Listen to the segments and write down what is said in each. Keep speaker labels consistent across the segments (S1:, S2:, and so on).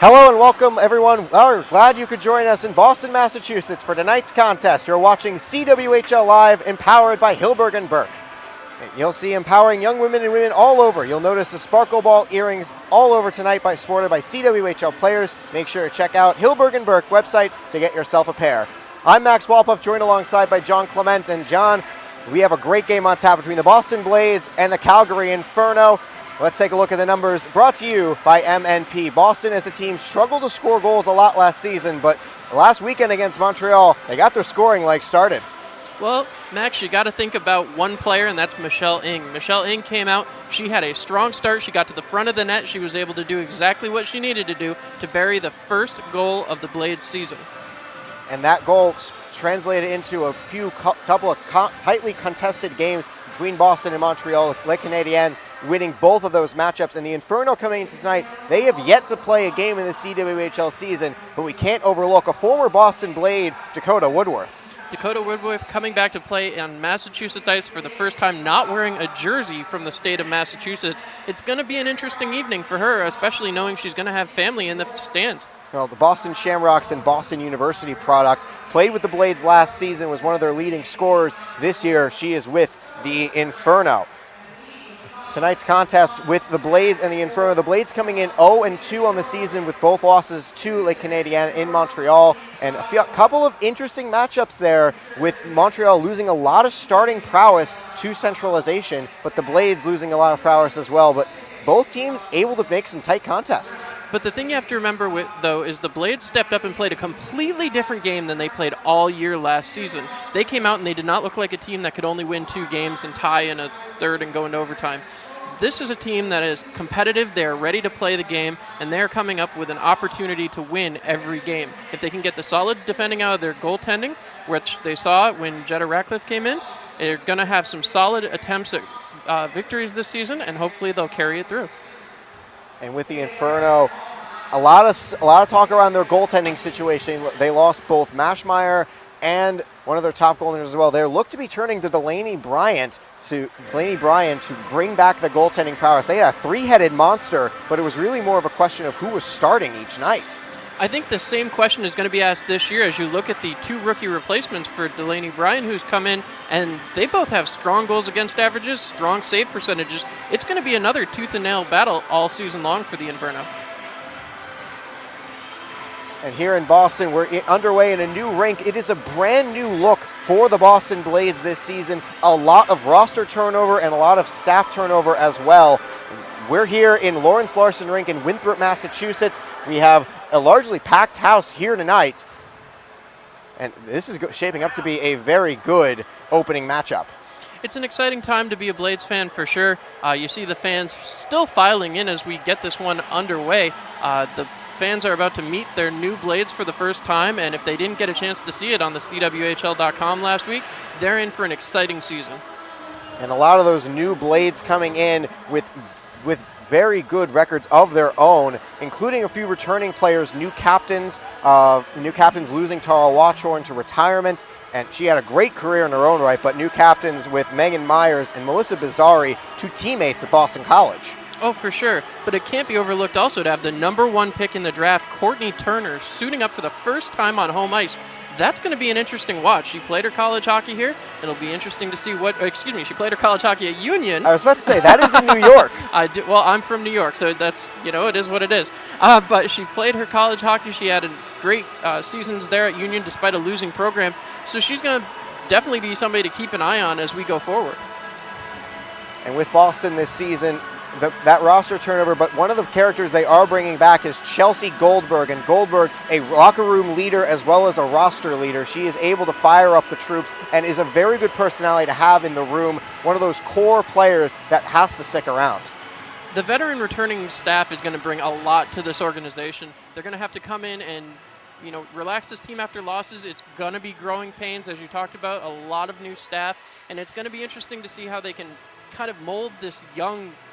S1: Hello and welcome, everyone. We're glad you could join us in Boston, Massachusetts for tonight's contest. You're watching CWHL Live, empowered by Hilberg and Burke. You'll see empowering young women and women all over. You'll notice the sparkle ball earrings all over tonight, sported by CWHL players. Make sure to check out Hilberg and Burke website to get yourself a pair. I'm Max Walpuff, joined alongside by John Clement. And John, we have a great game on tap between the Boston Blades and the Calgary Inferno. Let's take a look at the numbers brought to you by MNP. Boston as a team struggled to score goals a lot last season, but last weekend against Montreal, they got their scoring leg started.
S2: Well, Max, you got to think about one player, and that's Michelle Ng. Michelle Ng came out. She had a strong start. She got to the front of the net. She was able to do exactly what she needed to do to bury the first goal of the Blades season.
S1: And that goal translated into a couple of tightly contested games between Boston and Montreal. Les Canadiens winning both of those matchups. And the Inferno coming into tonight, they have yet to play a game in the CWHL season, but we can't overlook a former Boston Blade, Dakota Woodworth.
S2: Dakota Woodworth coming back to play on Massachusetts ice for the first time, not wearing a jersey from the state of Massachusetts. It's going to be an interesting evening for her, especially knowing she's going to have family in the stands.
S1: Well, the Boston Shamrocks and Boston University product played with the Blades last season, was one of their leading scorers. This year, she is with the Inferno. Tonight's contest with the Blades and the Inferno. The Blades coming in 0-2 on the season with both losses to Les Canadiens in Montreal. And a couple of interesting matchups there, with Montreal losing a lot of starting prowess to centralization, but the Blades losing a lot of prowess as well. But both teams able to make some tight contests.
S2: But the thing you have to remember, though, is the Blades stepped up and played a completely different game than they played all year last season. They came out and they did not look like a team that could only win 2 games and tie in a third and go into overtime. This is a team that is competitive, they're ready to play the game, and they're coming up with an opportunity to win every game. If they can get the solid defending out of their goaltending, which they saw when Jetta Ratcliffe came in, they're going to have some solid attempts at victories this season, and hopefully they'll carry it through.
S1: And with the Inferno, a lot of talk around their goaltending situation. They lost both Maschmeyer and one of their top goaltenders as well. They look to be turning to Delaney Bryan to bring back the goaltending prowess. They had a 3-headed monster, but it was really more of a question of who was starting each night.
S2: I think the same question is going to be asked this year as you look at the 2 rookie replacements for Delaney Bryan, who's come in, and they both have strong goals against averages, strong save percentages. It's going to be another tooth and nail battle all season long for the Inferno.
S1: And here in Boston, we're underway in a new rink. It is a brand new look for the Boston Blades this season. A lot of roster turnover and a lot of staff turnover as well. We're here in Lawrence Larson Rink in Winthrop, Massachusetts. We have a largely packed house here tonight. And this is shaping up to be a very good opening matchup.
S2: It's an exciting time to be a Blades fan for sure. You see the fans still filing in as we get this one underway. The fans are about to meet their new Blades for the first time, and if they didn't get a chance to see it on the CWHL.com last week, they're in for an exciting season.
S1: And a lot of those new Blades coming in with very good records of their own, including a few returning players, new captains losing Tara Watchorn to retirement, and she had a great career in her own right, but new captains with Megan Myers and Melissa Bizzari, 2 teammates at Boston College.
S2: Oh, for sure. But it can't be overlooked also to have the #1 pick in the draft, Courtney Turner, suiting up for the first time on home ice. That's going to be an interesting watch. She played her college hockey here. It'll be interesting to see she played her college hockey at Union.
S1: I was about to say, that is in New York.
S2: Well, I'm from New York, so that's, it is what it is. But she played her college hockey. She had great seasons there at Union despite a losing program. So she's going to definitely be somebody to keep an eye on as we go forward.
S1: And with Boston this season, that roster turnover, but one of the characters they are bringing back is Chelsea Goldberg. And Goldberg, a locker room leader as well as a roster leader. She is able to fire up the troops and is a very good personality to have in the room. One of those core players that has to stick around.
S2: The veteran returning staff is going to bring a lot to this organization. They're going to have to come in and relax this team after losses. It's going to be growing pains, as you talked about, a lot of new staff, and it's going to be interesting to see how they can kind of mold this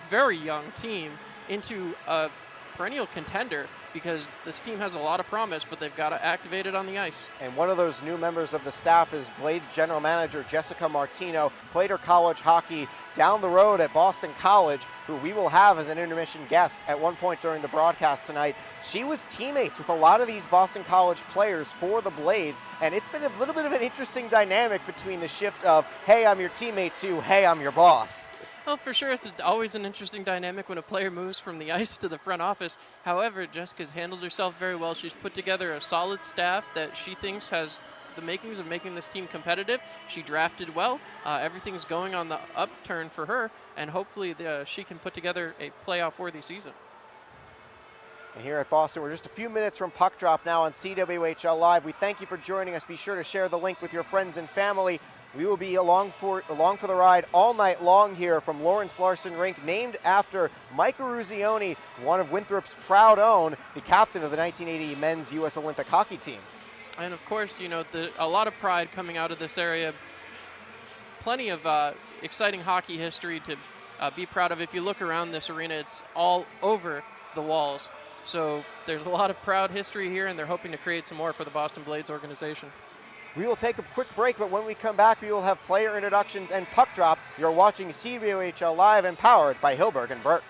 S2: very young team into a perennial contender. because this team has a lot of promise, but they've got to activate it on the ice.
S1: And one of those new members of the staff is Blades general manager Jessica Martino. Played her college hockey down the road at Boston College, who we will have as an intermission guest at one point during the broadcast tonight. She was teammates with a lot of these Boston College players for the Blades, and it's been a little bit of an interesting dynamic between the shift of, hey, I'm your teammate, to, hey, I'm your boss.
S2: Well, for sure, it's always an interesting dynamic when a player moves from the ice to the front office. However, Jessica's handled herself very well. She's put together a solid staff that she thinks has the makings of making this team competitive. She drafted well. Everything's going on the upturn for her, and hopefully she can put together a playoff-worthy season.
S1: And here at Boston, we're just a few minutes from puck drop now on CWHL Live. We thank you for joining us. Be sure to share the link with your friends and family. We will be along for the ride all night long here from Lawrence Larson Rink, named after Mike Eruzione, one of Winthrop's proud own, the captain of the 1980 men's U.S. Olympic hockey team.
S2: And of course, you know, a lot of pride coming out of this area. Plenty of exciting hockey history to be proud of. If you look around this arena, it's all over the walls. So there's a lot of proud history here, and they're hoping to create some more for the Boston Blades organization.
S1: We will take a quick break, but when we come back, we will have player introductions and puck drop. You're watching CWHL Live, empowered by Hilberg and Burke.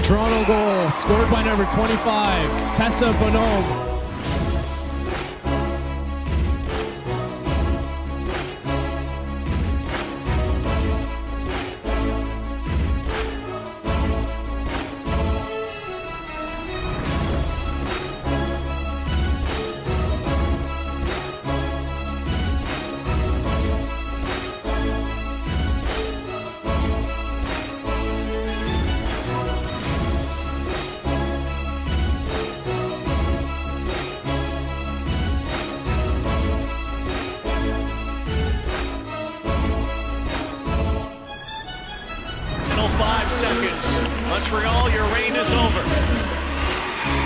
S3: Toronto goal scored by number 25, Tessa Bonhomme.
S4: Montreal, your reign is over.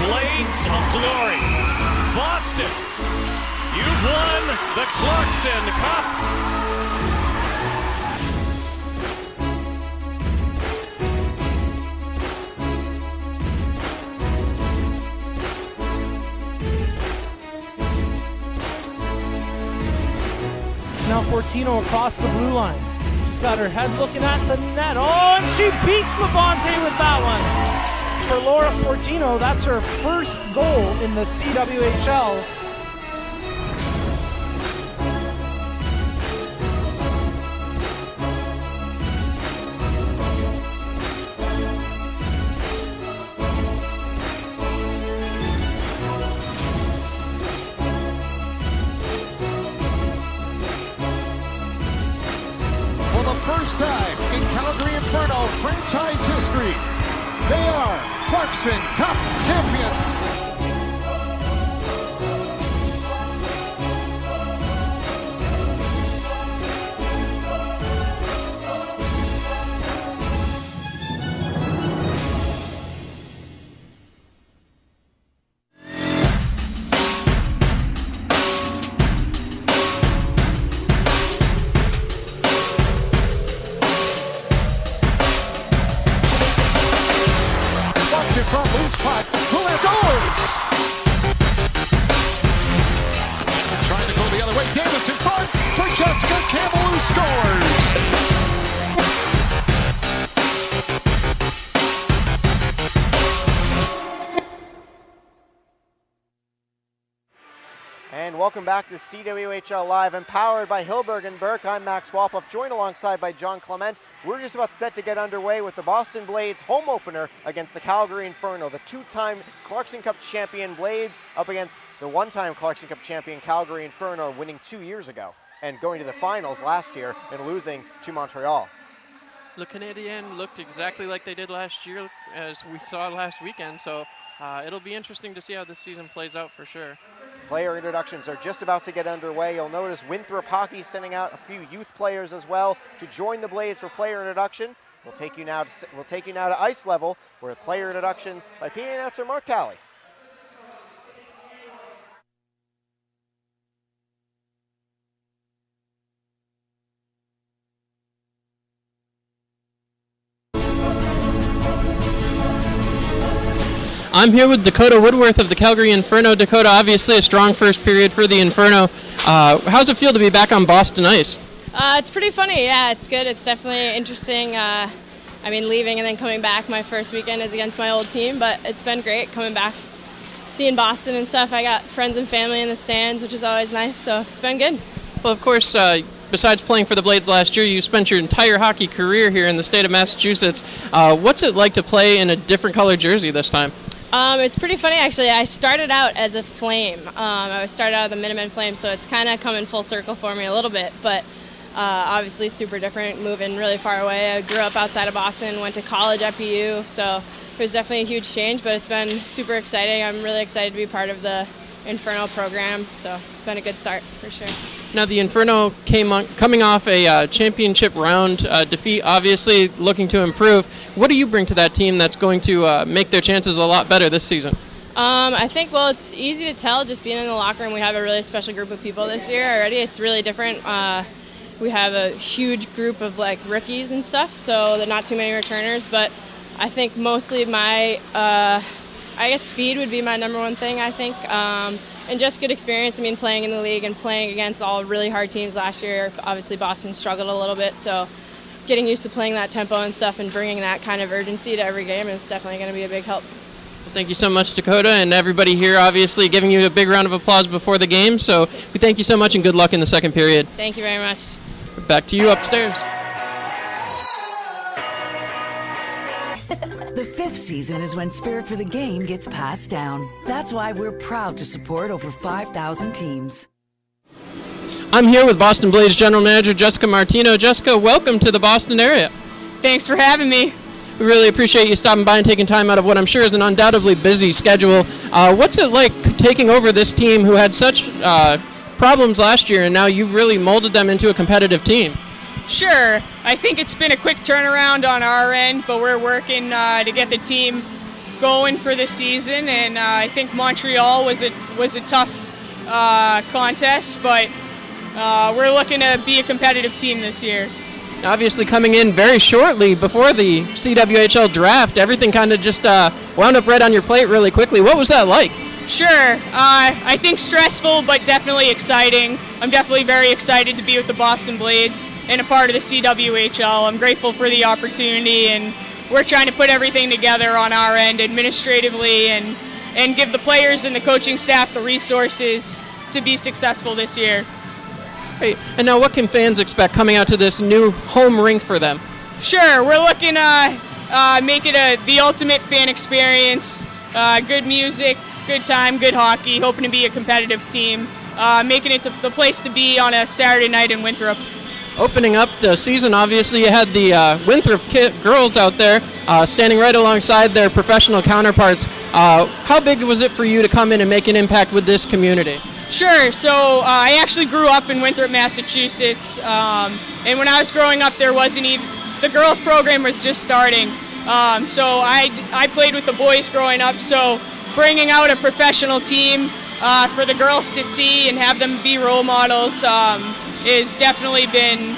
S4: Blades of glory. Boston, you've won the Clarkson Cup.
S5: Now Fortino across the blue line. She's got her head looking at the net. Oh, and she beats Levante with that one. For Laura Fortino, that's her first goal in the CWHL.
S6: First time in Calgary Inferno franchise history, they are Clarkson Cup champions. From loose puck, who scores? Trying to go the other way, Davis in front for Jessica Campbell, who scores.
S1: And welcome back to CWHL Live, empowered by Hilberg and Burke. I'm Max Walpoff, joined alongside by John Clement. We're just about set to get underway with the Boston Blades home opener against the Calgary Inferno, the two-time Clarkson Cup champion Blades up against the one-time Clarkson Cup champion Calgary Inferno, winning 2 years ago and going to the finals last year and losing to Montreal.
S2: Le Canadien looked exactly like they did last year, as we saw last weekend, so it'll be interesting to see how this season plays out for sure.
S1: Player introductions are just about to get underway. You'll notice Winthrop Hockey sending out a few youth players as well to join the Blades for player introduction. We'll take you now to ice level, where player introductions by PA announcer Mark Calley.
S2: I'm here with Dakota Woodworth of the Calgary Inferno. Dakota, obviously a strong first period for the Inferno. How's it feel to be back on Boston ice?
S7: It's pretty funny, yeah, it's good. It's definitely interesting. Leaving and then coming back, my first weekend is against my old team, but it's been great coming back, seeing Boston and stuff. I got friends and family in the stands, which is always nice, so it's been good.
S2: Well, of course, besides playing for the Blades last year, you spent your entire hockey career here in the state of Massachusetts. What's it like to play in a different color jersey this time?
S7: It's pretty funny, actually. I started out as a Flame. I started out as the Minutemen Flame, so it's kind of coming full circle for me a little bit, but obviously super different, moving really far away. I grew up outside of Boston, went to college at BU, so it was definitely a huge change, but it's been super exciting. I'm really excited to be part of the Inferno program, so it's been a good start for sure.
S2: Now the Inferno coming off a championship round defeat, obviously looking to improve. What do you bring to that team that's going to make their chances a lot better this season?
S7: I think, well, it's easy to tell just being in the locker room. We have a really special group of people this year already. It's really different. We have a huge group of rookies and stuff, so there are not too many returners, but I think mostly my speed would be my number one thing, I think. And just good experience. Playing in the league and playing against all really hard teams last year. Obviously, Boston struggled a little bit, so getting used to playing that tempo and stuff and bringing that kind of urgency to every game is definitely going to be a big help.
S2: Well, thank you so much, Dakota, and everybody here obviously giving you a big round of applause before the game. So we thank you so much and good luck in the second period.
S7: Thank you very much.
S2: Back to you upstairs.
S8: The fifth season is when spirit for the game gets passed down. That's why we're proud to support over 5,000 teams.
S2: I'm here with Boston Blades General Manager Jessica Martino. Jessica, welcome to the Boston area.
S9: Thanks for having me.
S2: We really appreciate you stopping by and taking time out of what I'm sure is an undoubtedly busy schedule. What's it like taking over this team who had such problems last year, and now you've really molded them into a competitive team?
S9: Sure. I think it's been a quick turnaround on our end, but we're working to get the team going for the season. And I think Montreal was a tough contest, but we're looking to be a competitive team this year.
S2: Obviously, coming in very shortly before the CWHL draft, everything kind of just wound up right on your plate really quickly. What was that like?
S9: Sure. I think stressful, but definitely exciting. I'm definitely very excited to be with the Boston Blades and a part of the CWHL. I'm grateful for the opportunity, and we're trying to put everything together on our end administratively and give the players and the coaching staff the resources to be successful this year.
S2: Great. And now what can fans expect coming out to this new home rink for them?
S9: Sure. We're looking to make it the ultimate fan experience, good music, good time, good hockey, hoping to be a competitive team, making it to the place to be on a Saturday night in Winthrop.
S2: Opening up the season, obviously you had the Winthrop girls out there standing right alongside their professional counterparts. How big was it for you to come in and make an impact with this community?
S9: Sure. So I actually grew up in Winthrop, Massachusetts, and when I was growing up, there wasn't even the girls program was just starting. So I played with the boys growing up. So bringing out a professional team for the girls to see and have them be role models has definitely been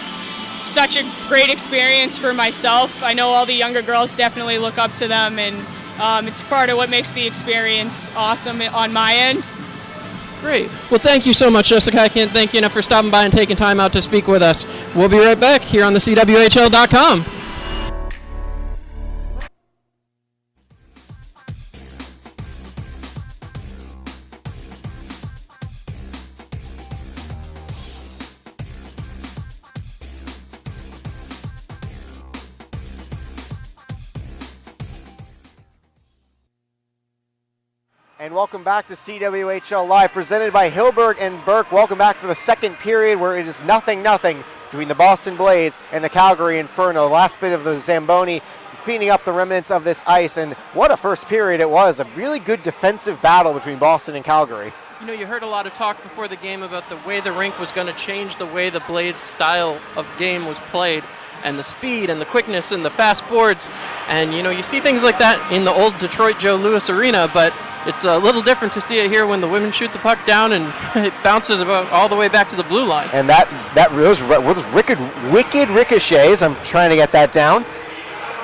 S9: such a great experience for myself. I know all the younger girls definitely look up to them, and it's part of what makes the experience awesome on my end.
S2: Great. Well, thank you so much, Jessica. I can't thank you enough for stopping by and taking time out to speak with us. We'll be right back here on the CWHL.com.
S1: And welcome back to CWHL Live, presented by Hilberg and Burke. Welcome back for the second period, where it is 0-0 between the Boston Blades and the Calgary Inferno. Last bit of the Zamboni cleaning up the remnants of this ice, and what a first period it was. A really good defensive battle between Boston and Calgary.
S2: You know, you heard a lot of talk before the game about the way the rink was going to change the way the Blades' style of game was played, and the speed and the quickness and the fast boards. And, you know, you see things like that in the old Detroit Joe Louis Arena, but it's a little different to see it here when the women shoot the puck down and it bounces about all the way back to the blue line.
S1: And those wicked ricochets, I'm trying to get that down.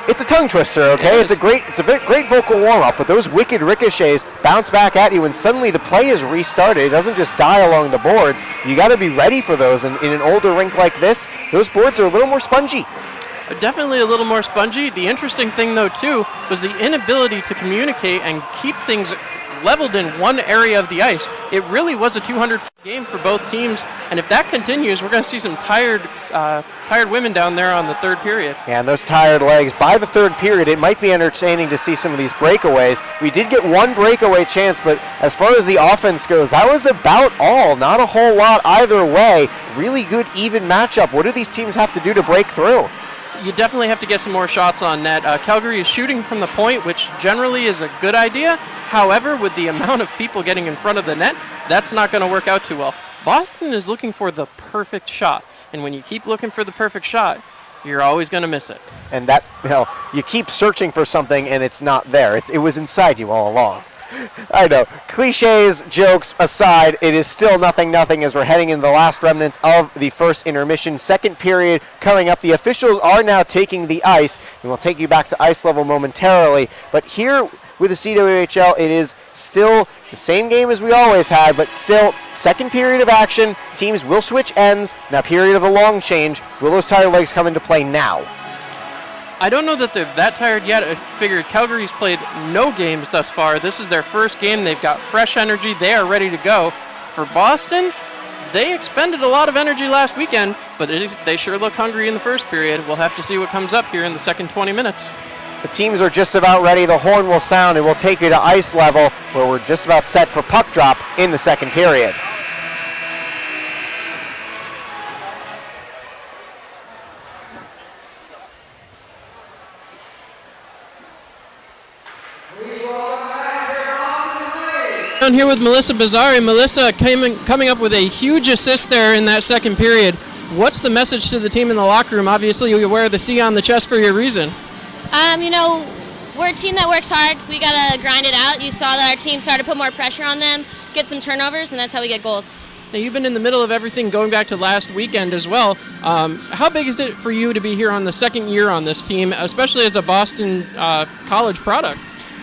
S1: It's a tongue twister, okay? It's a great vocal warm-up, but those wicked ricochets bounce back at you, and suddenly the play is restarted. It doesn't just die along the boards. You got to be ready for those, and in an older rink like this, those boards are a little more spongy.
S2: Definitely a little more spongy. The interesting thing, though, too, was the inability to communicate and keep things leveled in one area of the ice. It really was a 200 game for both teams, and if that continues, we're going to see some tired women down there on the third period.
S1: Yeah, and those tired legs. By the third period, it might be entertaining to see some of these breakaways. We did get one breakaway chance, but as far as the offense goes, that was about all. Not a whole lot either way. Really good, even matchup. What do these teams have to do to break through?
S2: You definitely have to get some more shots on net. Calgary is shooting from the point, which generally is a good idea. However, with the amount of people getting in front of the net, that's not going to work out too well. Boston is looking for the perfect shot, and when you keep looking for the perfect shot, you're always going to miss it.
S1: And that, you keep searching for something and it's not there. It was inside you all along. I know. Cliches, jokes aside, it is still 0-0 as we're heading into the last remnants of the first intermission. Second period coming up. The officials are now taking the ice, and we'll take you back to ice level momentarily. But here with the CWHL, it is still the same game as we always had, but still second period of action. Teams will switch ends. Now period of the long change. Will those tired legs come into play now?
S2: I don't know that they're that tired yet. I figured Calgary's played no games thus far. This is their first game. They've got fresh energy. They are ready to go. For Boston, they expended a lot of energy last weekend, but they sure look hungry in the first period. We'll have to see what comes up here in the second 20 minutes.
S1: The teams are just about ready. The horn will sound, and we'll take you to ice level, where we're just about set for puck drop in the second period.
S2: Down here with Melissa Bazzari. Melissa coming up with a huge assist there in that second period. What's the message to the team in the locker room? Obviously, you wear the C on the chest for your reason.
S10: You know, we're a team that works hard. We got to grind it out. You saw that our team started to put more pressure on them, get some turnovers, and that's how we get goals.
S2: Now, you've been in the middle of everything going back to last weekend as well. How big is it for you to be here on the second year on this team, especially as a Boston college product?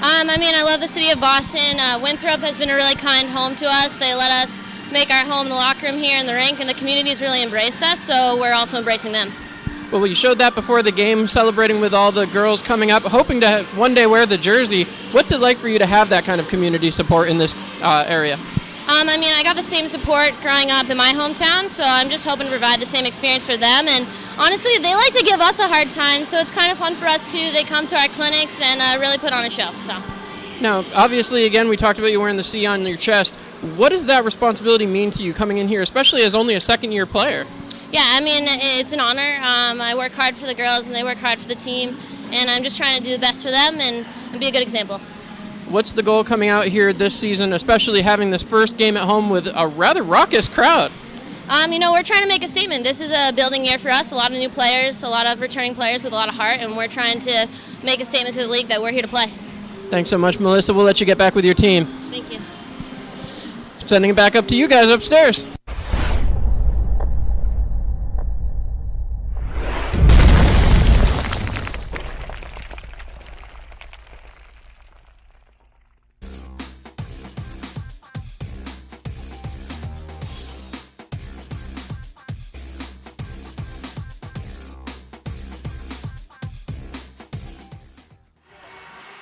S10: I love the city of Boston. Winthrop has been a really kind home to us. They let us make our home in the locker room here in the rink, and the community's really embraced us, so we're also embracing them.
S2: Well, you showed that before the game, celebrating with all the girls coming up, hoping to one day wear the jersey. What's it like for you to have that kind of community support in this area?
S10: I got the same support growing up in my hometown, so I'm just hoping to provide the same experience for them. And honestly, they like to give us a hard time, so it's kind of fun for us too. They come to our clinics and really put on a show. So.
S2: Now, obviously, again, we talked about you wearing the C on your chest. What does that responsibility mean to you coming in here, especially as only a second-year player?
S10: Yeah, it's an honor. I work hard for the girls, and they work hard for the team, and I'm just trying to do the best for them and be a good example.
S2: What's the goal coming out here this season, especially having this first game at home with a rather raucous crowd?
S10: We're trying to make a statement. This is a building year for us, a lot of new players, a lot of returning players with a lot of heart, and we're trying to make a statement to the league that we're here to play.
S2: Thanks so much, Melissa. We'll let you get back with your team.
S10: Thank you.
S2: Sending it back up to you guys upstairs.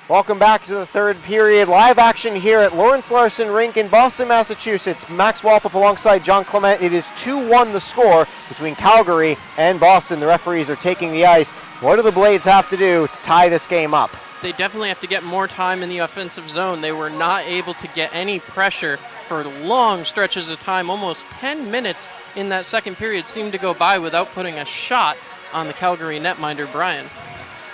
S1: Welcome back to the third period. Live action here at Lawrence Larson Rink in Boston, Massachusetts. Max Walpoff alongside John Clement. It is 2-1 the score between Calgary and Boston. The referees are taking the ice. What do the Blades have to do to tie this game up?
S2: they definitely have to get more time in the offensive zone. They were not able to get any pressure for long stretches of time. Almost 10 minutes in that second period seemed to go by without putting a shot on the Calgary netminder, Brian.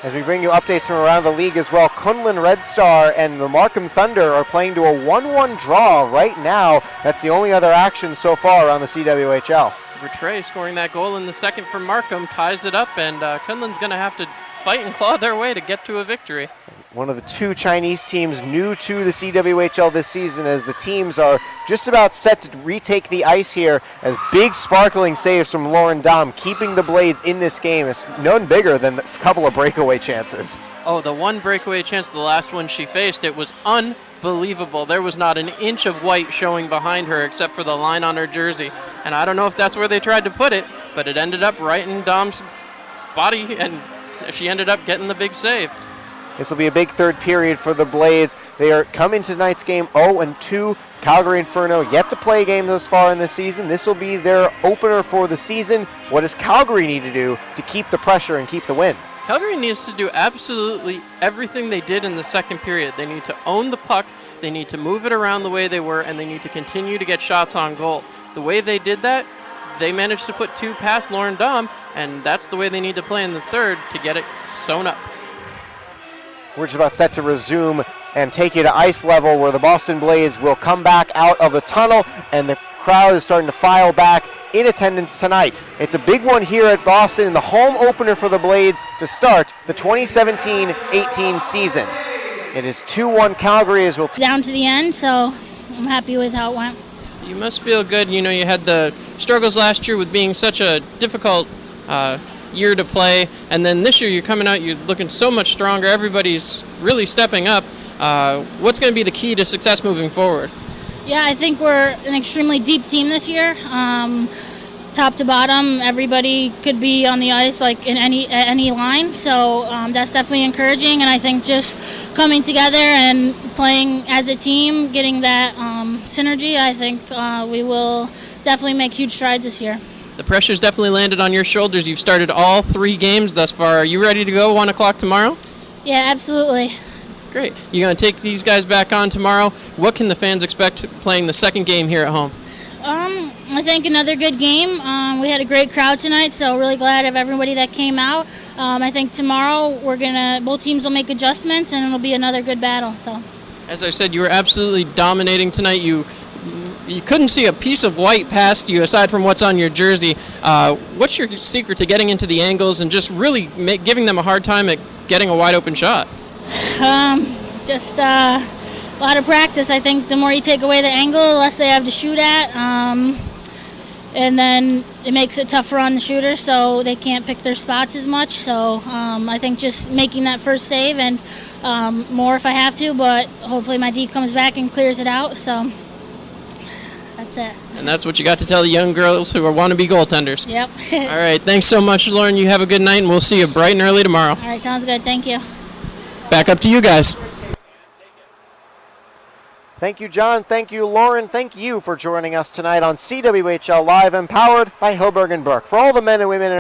S1: As we bring you updates from around the league as well, Kunlun Red Star and the Markham Thunder are playing to a 1-1 draw right now. That's the only other action so far around the CWHL.
S2: Rattray scoring that goal in the second for Markham ties it up, and Kunlun's going to have to fight and claw their way to get to a victory.
S1: One of the two Chinese teams new to the CWHL this season, as the teams are just about set to retake the ice here, as big sparkling saves from Lauren Dahm keeping the Blades in this game. It's none bigger than a couple of breakaway chances.
S2: Oh, the one breakaway chance, the last one she faced, it was unbelievable. There was not an inch of white showing behind her except for the line on her jersey. And I don't know if that's where they tried to put it, but it ended up right in Dahm's body, and she ended up getting the big save.
S1: This will be a big third period for the Blades. They are coming to tonight's game 0-2. Calgary Inferno yet to play a game thus far in this season. This will be their opener for the season. What does Calgary need to do to keep the pressure and keep the win?
S2: Calgary needs to do absolutely everything they did in the second period. They need to own the puck, they need to move it around the way they were, and they need to continue to get shots on goal. The way they did that, they managed to put two past Lauren Dahm, and that's the way they need to play in the third to get it sewn up.
S1: We're just about set to resume and take you to ice level, where the Boston Blades will come back out of the tunnel, and the crowd is starting to file back in attendance tonight. It's a big one here at Boston in the home opener for the Blades to start the 2017-18 season. It is 2-1 Calgary as we'll
S11: down to the end, so I'm happy with how it went.
S2: You must feel good. You know, you had the struggles last year with being such a difficult year to play, and then this year you're coming out, you're looking so much stronger. Everybody's really stepping up. What's going to be the key to success moving forward?
S11: Yeah, I think we're an extremely deep team this year. Top to bottom, everybody could be on the ice like in any line, so that's definitely encouraging. And I think just coming together and playing as a team, getting that synergy, I think we will definitely make huge strides this year.
S2: The pressure's definitely landed on your shoulders. You've started all 3 games thus far. Are you ready to go 1 o'clock tomorrow?
S11: Yeah, absolutely.
S2: Great. You're going to take these guys back on tomorrow. What can the fans expect playing the second game here at home?
S11: I think another good game. We had a great crowd tonight, so really glad of everybody that came out. I think tomorrow both teams will make adjustments, and it'll be another good battle. So,
S2: as I said, you were absolutely dominating tonight. You couldn't see a piece of white past you aside from what's on your jersey. What's your secret to getting into the angles and just really giving them a hard time at getting a wide open shot?
S11: Just a lot of practice. I think the more you take away the angle, the less they have to shoot at. And then it makes it tougher on the shooter, so they can't pick their spots as much. So I think just making that first save and more if I have to, but hopefully my D comes back and clears it out. So that's it.
S2: And that's what you got to tell the young girls who are wannabe goaltenders.
S11: Yep.
S2: All right, thanks so much, Lauren. You have a good night, and we'll see you bright and early tomorrow.
S11: All right, sounds good. Thank you.
S2: Back up to you guys.
S1: Thank you, John. Thank you, Lauren. Thank you for joining us tonight on CWHL Live, empowered by Hilberg and Burke. For all the men and women